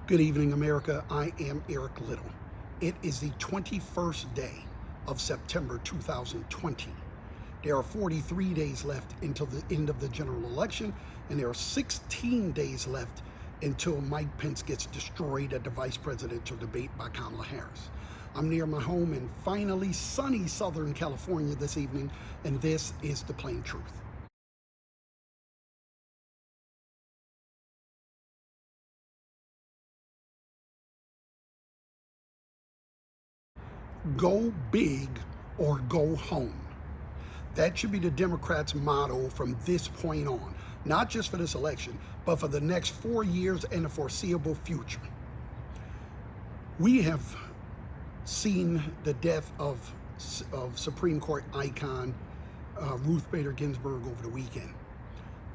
Good evening, America. I am Eric Little. It is the 21st day of September 2020. There are 43 days left until the end of the general election, and there are 16 days left until Mike Pence gets destroyed at the vice presidential debate by Kamala Harris. I'm near my home in finally sunny Southern California this evening, and this is the plain truth. Go big or go home. That should be the Democrats' motto from this point on, not just for this election, but for the next 4 years and the foreseeable future. We have seen the death of Supreme Court icon Ruth Bader Ginsburg over the weekend.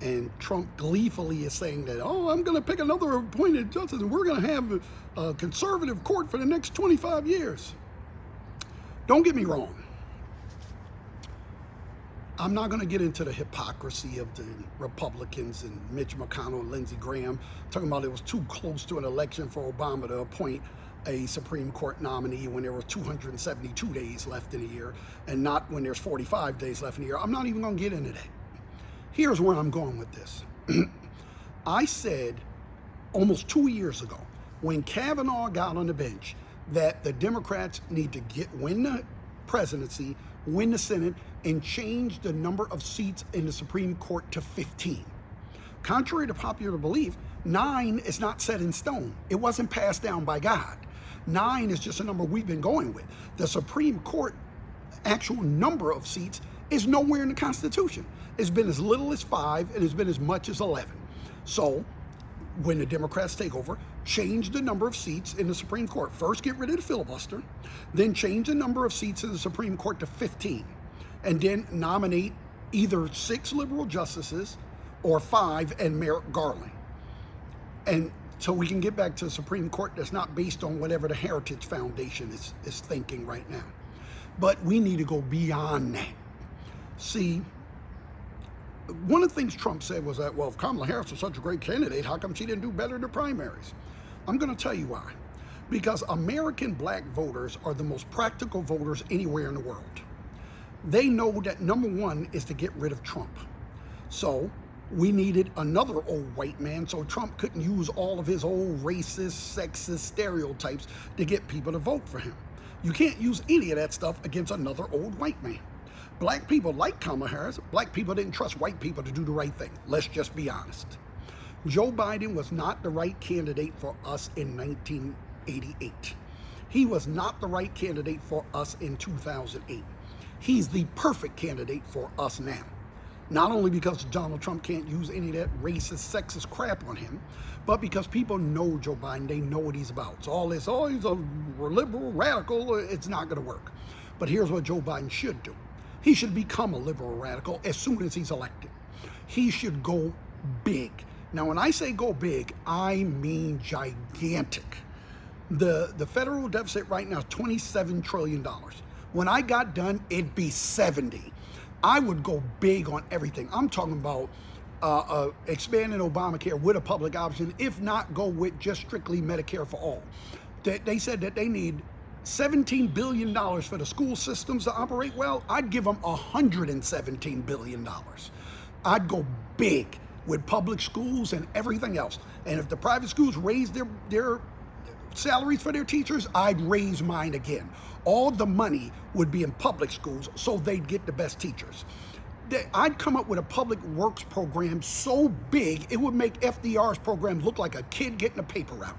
And Trump gleefully is saying that, oh, I'm going to pick another appointed justice and we're going to have a conservative court for the next 25 years. Don't get me wrong. I'm not going to get into the hypocrisy of the Republicans and Mitch McConnell and Lindsey Graham talking about it was too close to an election for Obama to appoint a Supreme Court nominee when there were 272 days left in a year and not when there's 45 days left in a year. I'm not even going to get into that. Here's where I'm going with this. I said almost 2 years ago when Kavanaugh got on the bench that the Democrats need to win the presidency, win the Senate, and change the number of seats in the Supreme Court to 15. Contrary to popular belief, 9 is not set in stone. It wasn't passed down by God. 9 is just a number we've been going with. The Supreme Court actual number of seats is nowhere in the Constitution. It's been as little as 5 and it's been as much as 11. So when the Democrats take over, change the number of seats in the Supreme Court. First, get rid of the filibuster, then change the number of seats in the Supreme Court to 15, and then nominate either 6 liberal justices or 5 and Merrick Garland. And so we can get back to the Supreme Court that's not based on whatever the Heritage Foundation is thinking right now. But we need to go beyond that. See, one of the things Trump said was that, well, if Kamala Harris was such a great candidate, how come she didn't do better in the primaries? I'm going to tell you why. Because American black voters are the most practical voters anywhere in the world. They know that number one is to get rid of Trump. So we needed another old white man so Trump couldn't use all of his old racist, sexist stereotypes to get people to vote for him. You can't use any of that stuff against another old white man. Black people like Kamala Harris. Black people didn't trust white people to do the right thing. Let's just be honest. Joe Biden was not the right candidate for us in 1988. He was not the right candidate for us in 2008. He's the perfect candidate for us now. Not only because Donald Trump can't use any of that racist, sexist crap on him, but because people know Joe Biden, they know what he's about. So all this, oh, he's a liberal, radical, it's not going to work. But here's what Joe Biden should do. He should become a liberal radical as soon as he's elected. He should go big. Now, when I say go big, I mean gigantic. The federal deficit right now is $27 trillion. When I got done, it'd be 70. I would go big on everything. I'm talking about expanding Obamacare with a public option, if not go with just strictly Medicare for all. They said that they need $17 billion for the school systems to operate well. I'd give them $117 billion. I'd go big with public schools and everything else. And if the private schools raise their salaries for their teachers, I'd raise mine again. All the money would be in public schools so they'd get the best teachers. I'd come up with a public works program so big it would make FDR's program look like a kid getting a paper route.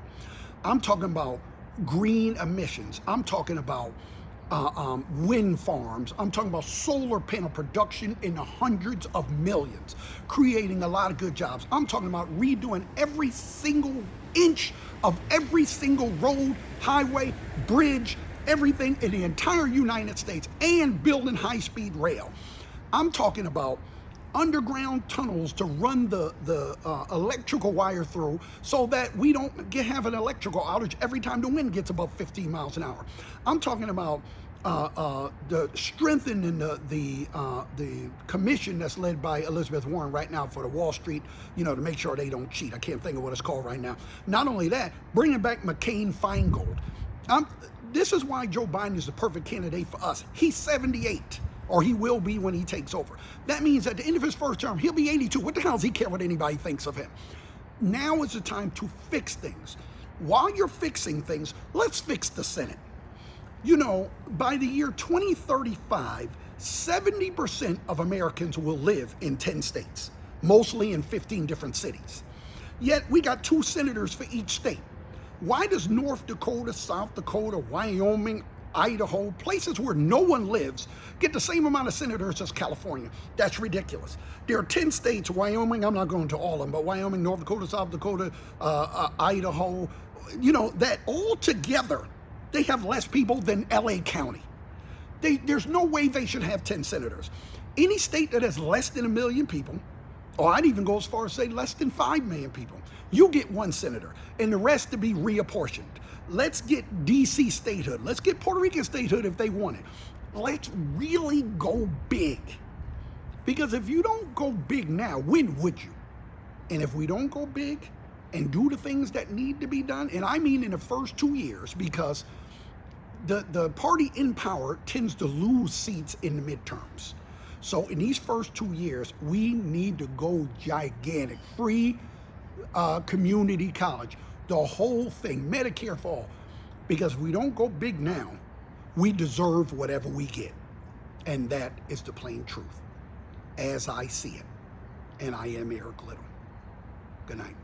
I'm talking about green emissions. I'm talking about wind farms. I'm talking about solar panel production in the hundreds of millions, creating a lot of good jobs. I'm talking about redoing every single inch of every single road, highway, bridge, everything in the entire United States, and building high-speed rail. I'm talking about underground tunnels to run the electrical wire through so that we don't have an electrical outage every time the wind gets above 15 miles an hour. I'm talking about the strengthening the commission that's led by Elizabeth Warren right now for the Wall Street, to make sure they don't cheat. I can't think of what it's called right now. Not only that, bringing back McCain-Feingold. This is why Joe Biden is the perfect candidate for us. He's 78, or he will be when he takes over. That means at the end of his first term, he'll be 82. What the hell does he care what anybody thinks of him? Now is the time to fix things. While you're fixing things, let's fix the Senate. By the year 2035, 70% of Americans will live in 10 states, mostly in 15 different cities. Yet we got 2 senators for each state. Why does North Dakota, South Dakota, Wyoming, Idaho, places where no one lives, get the same amount of senators as California? That's ridiculous. There are 10 states, Wyoming, I'm not going to all of them, but Wyoming, North Dakota, South Dakota, Idaho, that all together, they have less people than LA County. There's no way they should have 10 senators. Any state that has less than 1 million people, or I'd even go as far as say less than 5 million people, you get 1 senator, and the rest to be reapportioned. Let's get DC statehood. Let's get Puerto Rican statehood if they want it. Let's really go big. Because if you don't go big now, when would you? And if we don't go big and do the things that need to be done, and I mean in the first 2 years, because the party in power tends to lose seats in the midterms. So in these first 2 years, we need to go gigantic. Free community college, the whole thing, Medicare for all. Because if we don't go big now, we deserve whatever we get. And that is the plain truth, as I see it. And I am Eric Little. Good night.